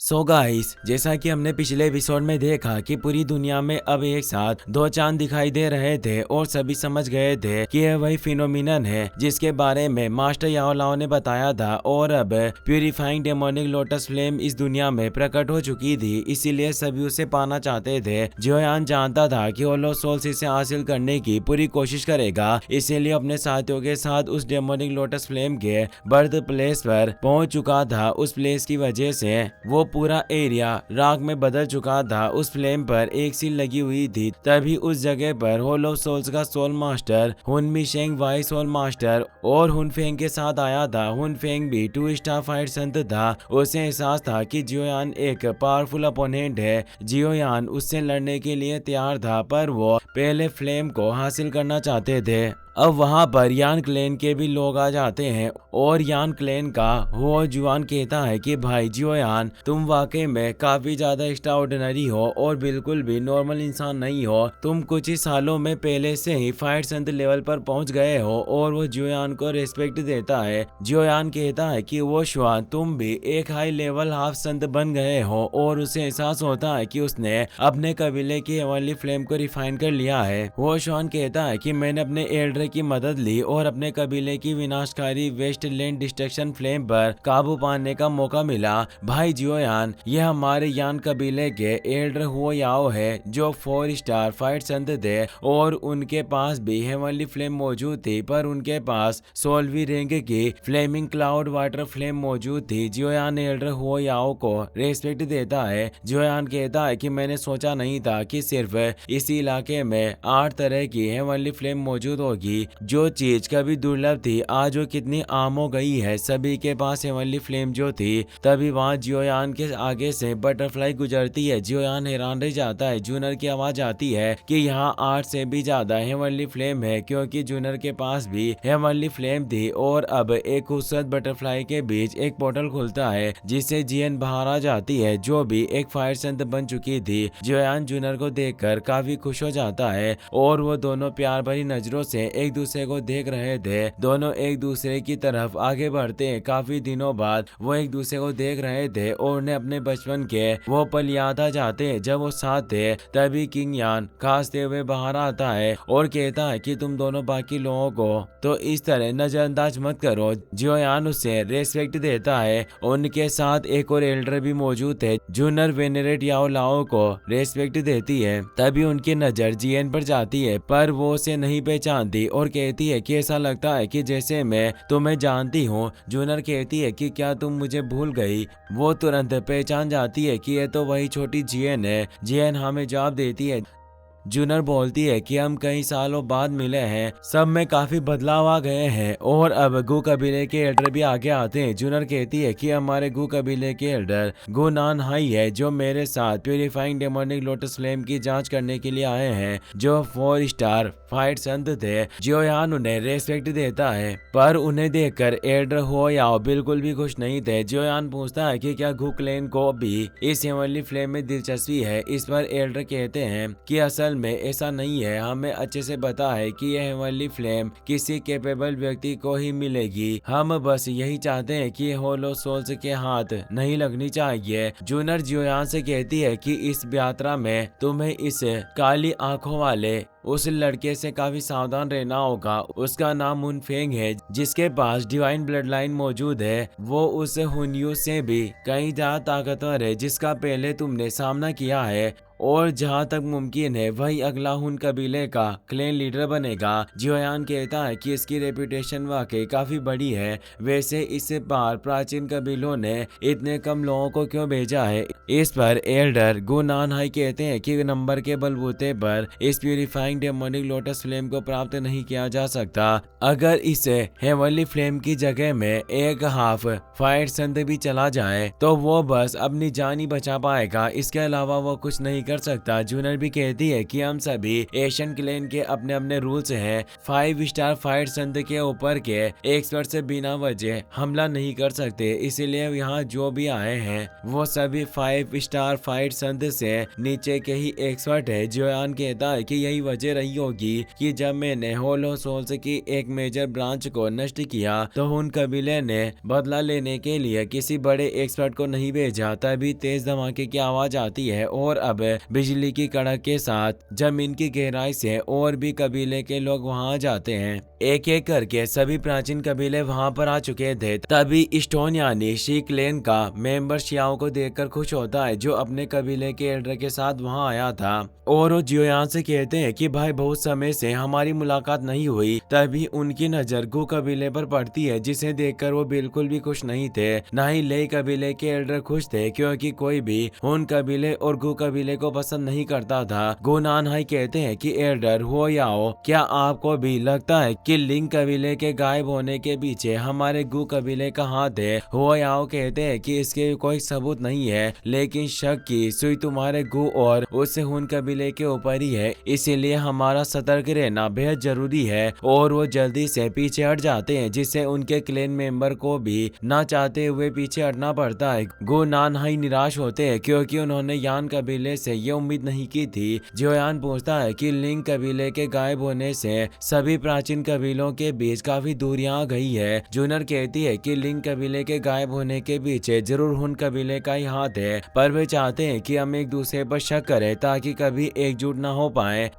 Guys, जैसा कि हमने पिछले एपिसोड में देखा कि पूरी दुनिया में अब एक साथ दो चांद दिखाई दे रहे थे और सभी समझ गए थे कि यह वही फिनोमिनन है जिसके बारे में मास्टर याओ लाओ ने बताया था। और अब प्यूरिफाइंग डेमोनिक लोटस फ्लेम इस दुनिया में प्रकट हो चुकी थी, इसीलिए सभी उसे पाना चाहते थे। जियोयान जानता था कि होलो सोल्स इसे हासिल करने की पूरी कोशिश करेगा, इसीलिए अपने साथियों के साथ उस डेमोनिक लोटस फ्लेम के बर्थ प्लेस पर पहुंच चुका था। उस प्लेस की वजह से वो पूरा एरिया राख में बदल चुका था। उस फ्लेम पर एक सील लगी हुई थी। तभी उस जगह पर होलो सोल्स का सोल मास्टर हुनमिशेंग वाई सोल मास्टर और हुनफेंग के साथ आया था। हुनफेंग भी 2 स्टार फाइट संत था। उसे एहसास था कि जियोयान एक पावरफुल अपोनेंट है। जियोयान उससे लड़ने के लिए तैयार था, पर वो पहले फ्लेम को हासिल करना चाहते थे। अब वहां पर यान क्लैन के भी लोग आ जाते हैं और यान क्लैन का हुओ जुआन कहता है कि भाई जियोयान, तुम वाकई में काफी ज्यादा एक्स्ट्राऑर्डिनरी हो और बिल्कुल भी नॉर्मल इंसान नहीं हो। तुम कुछ ही सालों में पहले से ही फाइट संत लेवल पर पहुंच गए हो। और वो जियोयान को रिस्पेक्ट देता है। जियोयान कहता है कि वो शुआन, तुम भी एक हाई लेवल हाफ संत बन गए हो। और उसे एहसास होता है कि उसने अपने कबीले की हेवनली फ्लेम को रिफाइन कर लिया है। वो शुआन कहता है कि मैंने अपने एल्डर की मदद ली और अपने कबीले की विनाशकारी वेस्टलैंड डिस्ट्रक्शन फ्लेम पर काबू पाने का मौका मिला। भाई जियोयान, यह हमारे यान कबीले के एल्डर हुओ याओ है जो 4 स्टार फाइट संत थे और उनके पास भी हेवनली फ्लेम मौजूद थी, पर उनके पास सोलवी रिंग की फ्लेमिंग क्लाउड वाटर फ्लेम मौजूद थी। जियोयान एल्डर हुओ याओ को रेस्पेक्ट देता है। जियोयान कहता है कि मैंने सोचा नहीं था कि सिर्फ इसी इलाके में 8 तरह की हेवनली फ्लेम मौजूद होगी। जो चीज कभी दुर्लभ थी आज वो कितनी आम हो गई है। सभी के पास हेवनली फ्लेम जो थी। तभी वहां जियोयान के आगे से बटरफ्लाई गुजरती है। जियोयान हैरान रह जाता है। जूनर की आवाज आती है कि यहाँ 8 से भी ज्यादा हेवनली फ्लेम है, क्योंकि जूनर के पास भी हेवनली फ्लेम थी। और अब एक खूबसूरत बटरफ्लाई के बीच एक पोर्टल खुलता है जिससे जियन बाहर आ जाती है, जो भी एक फायर संत बन चुकी थी। जियोयान जूनर को देखकर काफी खुश हो जाता है और वो दोनों प्यार भरी नजरों से एक दूसरे को देख रहे थे। दोनों एक दूसरे की तरफ आगे बढ़ते हैं। काफी दिनों बाद वो एक दूसरे को देख रहे थे और उन्हें अपने बचपन के वो पल याद आ जाते हैं जब वो साथ थे। तभी किंग यान खांसते हुए बाहर आता है और कहता है कि तुम दोनों बाकी लोगों को तो इस तरह नजरअंदाज मत करो। जियोयान उसे रेस्पेक्ट देता है। उनके साथ एक और एल्डर भी मौजूद थे। जूनर वेनेरेट याओ लाओ को रेस्पेक्ट देती है। तभी उनकी नजर जियन पर जाती है, पर वो उसे नहीं पहचानती और कहती है कि ऐसा लगता है कि जैसे मैं तुम्हें जानती हूँ। जूनर कहती है कि क्या तुम मुझे भूल गई। वो तुरंत पहचान जाती है कि यह तो वही छोटी जियन है। जियन हमें जवाब देती है। जूनर बोलती है कि हम कई सालों बाद मिले हैं, सब में काफी बदलाव आ गए हैं और अब गु कबीले के एल्डर भी आगे आते हैं। जूनर कहती है कि हमारे गु कबीले के एल्डर गु नान हाई है जो मेरे साथ प्यूरिफाइंग डेमोनिक लोटस फ्लेम की जांच करने के लिए आए हैं, जो 4 स्टार फाइट संत थे। जियोयान उन्हें रेस्पेक्ट देता है, पर उन्हें देखकर एल्डर हो याओ बिल्कुल भी खुश नहीं थे। जियोयान पूछता है कि क्या गु क्लैन को भी इस हेवनली फ्लेम में दिलचस्पी है। इस पर एल्डर कहते हैं कि असल में ऐसा नहीं है, हमें अच्छे से पता है कि यह हेवनली फ्लेम किसी कैपेबल व्यक्ति को ही मिलेगी। हम बस यही चाहते हैं कि होलो सोल्स के हाथ नहीं लगनी चाहिए। जूनर जियोयान से कहती है कि इस यात्रा में तुम्हें इस काली आंखों वाले उस लड़के से काफी सावधान रहना होगा। उसका नाम हुनफेंग है, जिसके पास डिवाइन ब्लड लाइन मौजूद है। वो उस हुनयू से भी कहीं ज्यादा ताकतवर है जिसका पहले तुमने सामना किया है, और जहां तक मुमकिन है वही अगला हुन कबीले का क्लैन लीडर बनेगा। जियोयान कहता है कि इसकी रेपुटेशन वाकई काफी बड़ी है। वैसे इस बार प्राचीन कबीलों ने इतने कम लोगों को क्यों भेजा है। इस पर एल्डर गु नान हाई कहते हैं कि नंबर के बलबूते पर इस प्यूरिफाइंग डेमोनिक लोटस फ्लेम को प्राप्त नहीं किया जा सकता। अगर इस हेवनली फ्लेम की जगह में एक हाफ फाइट संत भी चला जाए तो वो बस अपनी जान ही बचा पाएगा। इसके अलावा वो कुछ नहीं कर सकता। जूनर भी कहती है कि हम सभी एशियन क्लैन के अपने अपने रूल्स हैं। 5 स्टार फाइट संत के ऊपर के एक्सपर्ट से बिना वजह हमला नहीं कर सकते, इसीलिए यहाँ जो भी आए हैं वो सभी 5 स्टार फाइट संत से नीचे के ही एक्सपर्ट है। जोयान कहता है कि यही वजह रही होगी कि जब मैंने होलो सोल्स की एक मेजर ब्रांच को नष्ट किया तो उन कबीले ने बदला लेने के लिए किसी बड़े एक्सपर्ट को नहीं भेजा। तभी तेज धमाके की आवाज आती है और अब बिजली की कड़क के साथ जमीन की गहराई से और भी कबीले के लोग वहां जाते हैं। एक एक करके सभी प्राचीन कबीले वहां पर आ चुके थे। तभी स्टोन यानी शी क्लैन का मेंबर शियाओ को देखकर खुश होता है, जो अपने कबीले के एल्डर के साथ वहां आया था, और वो जियोयान से कहते हैं कि भाई बहुत समय से हमारी मुलाकात नहीं हुई। तभी उनकी नजर गु कबीले पर पड़ती है, जिसे देखकर वो बिल्कुल भी खुश नहीं थे। न ही ले कबीले के एल्डर खुश थे, क्योंकि कोई भी उन कबीले और गु कबीले को पसंद नहीं करता था। गु नानहाई कहते हैं कि एल्डर हो याओ, क्या आपको भी लगता है कि लिंग कबीले के गायब होने के पीछे हमारे गु कबीले का हाथ है? हो याओ कहते हैं कि इसके कोई सबूत नहीं है, लेकिन शक की सुई तुम्हारे गु और उससे हुन कबीले के ऊपर ही है, इसीलिए हमारा सतर्क रहना बेहद जरूरी है। और वो जल्दी से पीछे हट जाते हैं, जिससे उनके क्लैन मेंबर को भी ना चाहते हुए पीछे हटना पड़ता है। गु नानहाई निराश होते हैं, क्योंकि उन्होंने यान कबीले से ये उम्मीद नहीं की थी। जोयान पूछता है कि लिंग कबीले के गायब होने से सभी प्राचीन कबीलों के बीच काफी दूरियां आ गई है। जूनर कहती है कि लिंग कबीले के गायब होने के पीछे जरूर हुन कबीले का ही हाथ है, पर वे चाहते हैं कि हम एक दूसरे पर शक करें ताकि कभी एकजुट न हो पाए।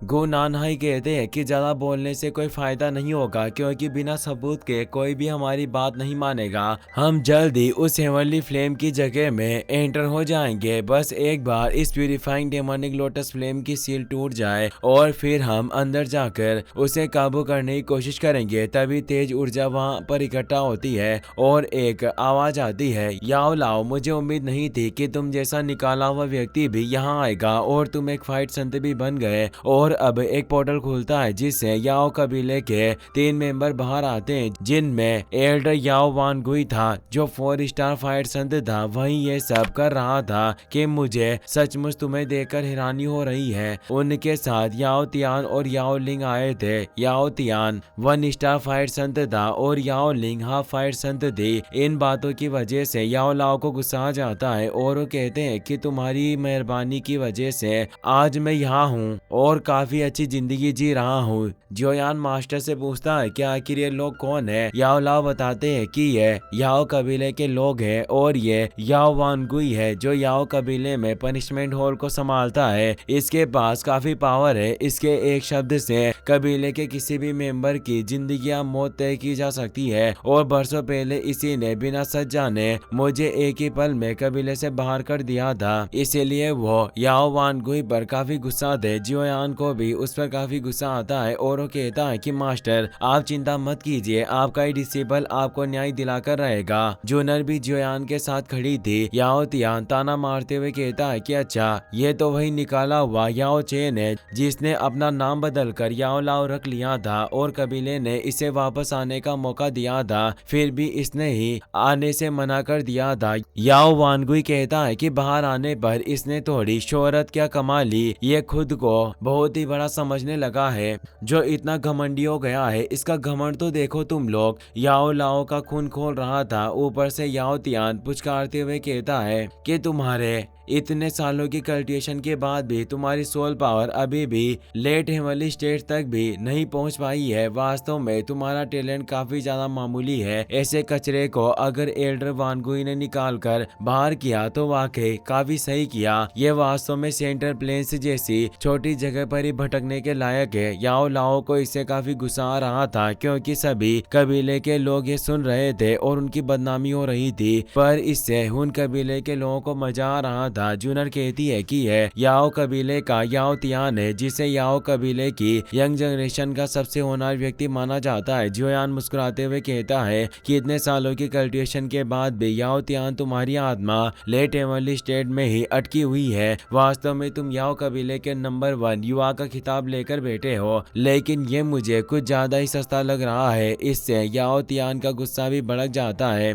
गु नानहाई कहते हैं कि ज्यादा बोलने से कोई फायदा नहीं होगा, क्योंकि बिना सबूत के कोई भी हमारी बात नहीं मानेगा। हम जल्द ही उस हेवनली फ्लेम की जगह में एंटर हो जाएंगे। बस एक बार इस प्यूरिफाइंग डेमोनिक लोटस फ्लेम की सील टूट जाए और फिर हम अंदर जाकर उसे काबू करने की कोशिश करेंगे। तभी तेज ऊर्जा वहां पर इकट्ठा होती है और एक आवाज आती है, याओ लाओ, मुझे उम्मीद नहीं थी कि तुम जैसा निकाला हुआ व्यक्ति भी यहाँ आएगा, और तुम एक फाइट संत भी बन गए। और अब एक पोर्टल खुलता है, जिससे याओ कबीले के 3 मेंबर बाहर आते हैं, जिनमें एल्डर याओ वानगुई था, जो 4 स्टार फाइट संत था। वहीं ये सब कर रहा था कि मुझे सचमुच तुम्हें देखकर हैरानी हो रही है। उनके साथ याओ तियान और याओ लिंग आए थे। याओ तियान 1 स्टार फाइट संत था और याओ लिंग हाफ फाइट संत थी। इन बातों की वजह से याओ लाओ को गुस्सा आ जाता है और वो कहते हैं कि तुम्हारी मेहरबानी की वजह से आज मैं यहाँ हूँ और काफी अच्छी जिंदगी जी रहा हूँ। जोयान मास्टर से पूछता है कि आखिर ये लोग कौन है? याओ लाओ बताते हैं कि ये याओ कबीले के लोग हैं और ये याओ वानगुई है, जो याओ कबीले में पनिशमेंट हॉल को संभालता है। इसके पास काफी पावर है। इसके एक शब्द से कबीले के किसी भी मेंबर की जिंदगी या मौत तय की जा सकती है, और बरसों पहले इसी ने बिना सच जाने मुझे एक ही पल में कबीले से बाहर कर दिया था। इसीलिए वो याओ वानगुई पर काफी गुस्सा थे। जोयान को भी उस पर काफी गुस्सा आता है और वो कहता है कि मास्टर आप चिंता मत कीजिए, आपका ही डिसेबल आपको न्याय दिलाकर रहेगा। जूनर भी जोयान के साथ खड़ी थी। याओ तियान ताना मारते हुए कहता है कि अच्छा, ये तो वही निकाला हुआ याओ चेन है, जिसने अपना नाम बदलकर याओ लाओ रख लिया था और कबीले ने इसे वापस आने का मौका दिया था, फिर भी इसने ही आने से मना कर दिया था। याओ वानगुई कहता है कि बाहर आने पर इसने थोड़ी शोहरत क्या कमा ली, ये खुद को बहुत ही बड़ा समझने लगा है, जो इतना घमंडी हो गया है। इसका घमंड तो देखो तुम लोग। याओ लाओ का खून खोल रहा था। ऊपर से याओ तियान पुचकारते हुए कहता है कि तुम्हारे इतने सालों की कल्टिवेशन के बाद भी तुम्हारी सोल पावर अभी भी लेट हेवनली स्टेट तक भी नहीं पहुंच पाई है। वास्तव में तुम्हारा टैलेंट काफी ज्यादा मामूली है। ऐसे कचरे को अगर एल्डर वानगुई ने निकाल कर बाहर किया तो वाकई काफी सही किया। ये वास्तव में सेंटर प्लेन्स जैसी छोटी जगह पर ही भटकने के लायक है। याओ लाओ को इससे काफी गुस्सा आ रहा था, क्योंकि सभी कबीले के लोग ये सुन रहे थे और उनकी बदनामी हो रही थी, पर इससे उन कबीले के लोगों को मजा आ रहा था। जूनर कहती है कि यह याओ कबीले का याओ तियान है, जिसे याओ कबीले की यंग जनरेशन का सबसे होनहार व्यक्ति माना जाता है। जोयान मुस्कुराते हुए कहता है कि इतने सालों की कल्टिवेशन के बाद भी याओ तियान तुम्हारी आत्मा लेट हेवनली स्टेट में ही अटकी हुई है। वास्तव में तुम याओ कबीले के नंबर 1 युवा का खिताब लेकर बैठे हो, लेकिन ये मुझे कुछ ज्यादा ही सस्ता लग रहा है। इससे याओ तियान का गुस्सा भी भड़क जाता है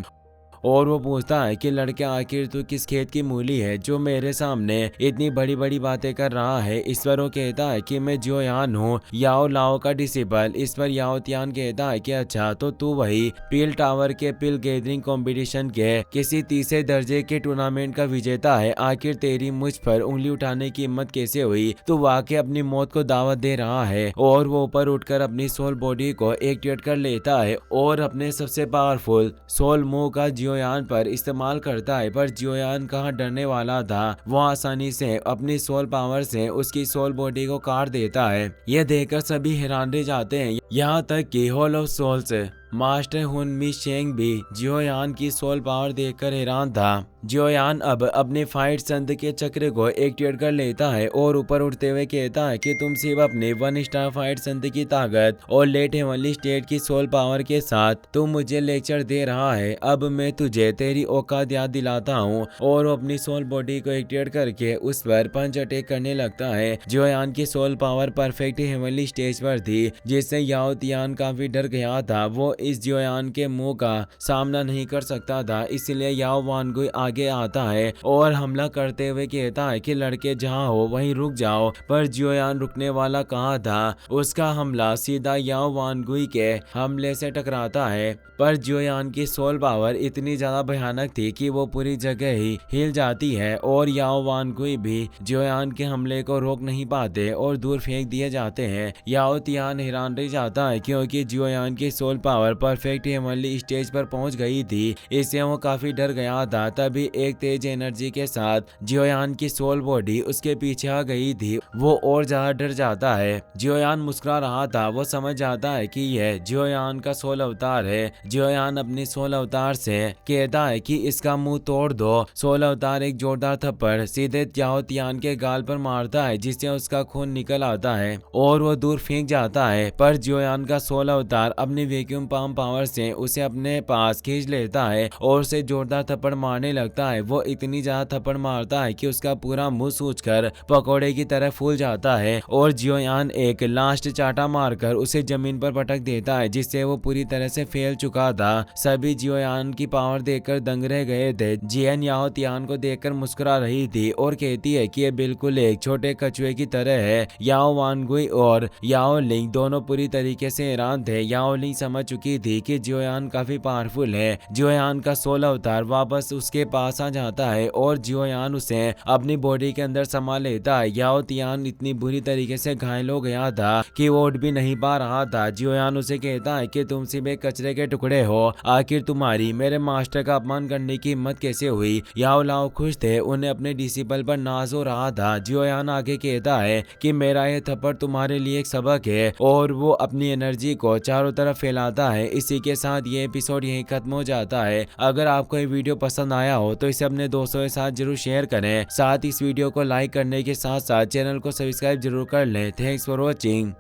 और वो पूछता है कि लड़के आखिर तू किस खेत की मूली है जो मेरे सामने इतनी बड़ी बड़ी बातें कर रहा है। इस पर वो कहता है कि मैं जियोयान हूँ, याओ लाओ का डिसिपल। इस पर याओ तियान कहता है कि अच्छा तो तू वही पील टावर के पील गैदरिंग कंपटीशन के किसी तीसरे दर्जे के टूर्नामेंट का विजेता है। आखिर तेरी मुझ पर उंगली उठाने की हिम्मत कैसे हुई? तू वाकई अपनी मौत को दावत दे रहा है। और वो ऊपर उठकर अपनी सोल बॉडी को एक्टिवेट कर लेता है और अपने सबसे पावरफुल सोल मूव का जियोयान पर इस्तेमाल करता है। पर जियोयान कहाँ डरने वाला था, वो आसानी से अपनी सोल पावर से उसकी सोल बॉडी को काट देता है। यह देखकर सभी हैरान रह जाते हैं, यहाँ तक कि हॉल ऑफ सोल्स मास्टर हुन मी शेंग भी जियोयान की सोल पावर देखकर हैरान था। जियोयान अब अपने फाइट संत के चक्र को एक्टिवेट कर लेता है और ऊपर उठते हुए कहता है कि तुम सिर्फ अपने 1 स्टार फाइट संत की ताकत और लेट हेवनली स्टेट की सोल पावर के साथ तुम मुझे लेक्चर दे रहा है। अब मैं तुझे तेरी औकात याद दिलाता हूँ। और वो अपनी सोल बॉडी को एक्टिवेट करके उस पर पंच अटैक करने लगता है। जियोयान की soul power perfect heavenly stage पर थी, जिससे याओ तियान काफी डर गया था। वो इस जियोयान के मुंह का सामना नहीं कर सकता था, इसलिए याओ वानगुई आगे आता है और हमला करते हुए कहता है कि लड़के जहां हो वहीं रुक जाओ। पर जियोयान रुकने वाला कहाँ था, उसका हमला सीधा याओ वानगुई के हमले से टकराता है। पर जियोयान की सोल पावर इतनी ज्यादा भयानक थी कि वो पूरी जगह ही हिल जाती है और याओ वानगुई भी जियोयान के हमले को रोक नहीं पाते और दूर फेंक दिए जाते हैं। याओ तियान हैरान रह जाता है क्योंकि जियोयान की soul power perfect heavenly stage पर पहुंच गई थी, इससे वो काफी डर गया था। तभी एक तेज एनर्जी के साथ जियोयान की सोल बॉडी उसके पीछे आ गई थी। वो और ज्यादा डर जाता है। जियोयान मुस्कुरा रहा था, वो समझ जाता है कि यह जियोयान का सोल अवतार है। जियोयान अपनी सोल अवतार से कहता है कि इसका मुंह तोड़ दो। सोल अवतार एक जोरदार थप्पड़ सीधे याओ तियान के गाल पर मारता है, जिससे उसका खून निकल आता है और वो दूर फेंक जाता है। पर जियोयान का सोल अवतार अपनी वैक्यूम पाम पावर से उसे अपने पास खींच लेता है और उसे जोरदार थप्पड़ मारने लगता है। वो इतनी ज्यादा थप्पड़ मारता है कि उसका पूरा मुंह सूजकर पकौड़े की तरह फूल जाता है और जियोयान एक लास्ट चाटा मारकर उसे जमीन पर पटक देता है, जिससे वो पूरी तरह से फैल चुका था। सभी जियोयान की पावर देखकर दंग रह गए थे। जियन याओ तियान को देखकर मुस्कुरा रही थी और कहती है कि ये बिल्कुल एक छोटे कछुए की तरह है। याओ वानगुई और याओ लिंग दोनों पूरी तरीके से हैरान थे। याओ लिंग समझ चुकी थी कि जियोयान काफी पावरफुल है। जियोयान का सोल अवतार वापस उसके पास आ जाता है और जियोयान उसे अपनी बॉडी के अंदर समा लेता है। याओ तियान इतनी बुरी तरीके से घायल हो गया था कि वो उठ भी नहीं पा रहा था। जियोयान उसे कहता है कि तुम सिर्फ एक कचरे के टुकड़े हो, आखिर तुम्हारी मेरे मास्टर का अपमान करने की हिम्मत कैसे हुई? याओ लाओ खुश थे, उन्हें अपने डिसिपल पर नाज हो रहा था। जियोयान आगे कहता है कि मेरा ये थप्पड़ तुम्हारे लिए एक सबक है और वो अपनी एनर्जी को चारों तरफ फैलाता है। इसी के साथ ये एपिसोड यहीं खत्म हो जाता है। अगर आपको ये वीडियो पसंद आया हो तो इसे अपने दोस्तों के साथ जरूर शेयर करें। साथ इस वीडियो को लाइक करने के साथ साथ चैनल को सब्सक्राइब जरूर कर लें। Thanks for watching.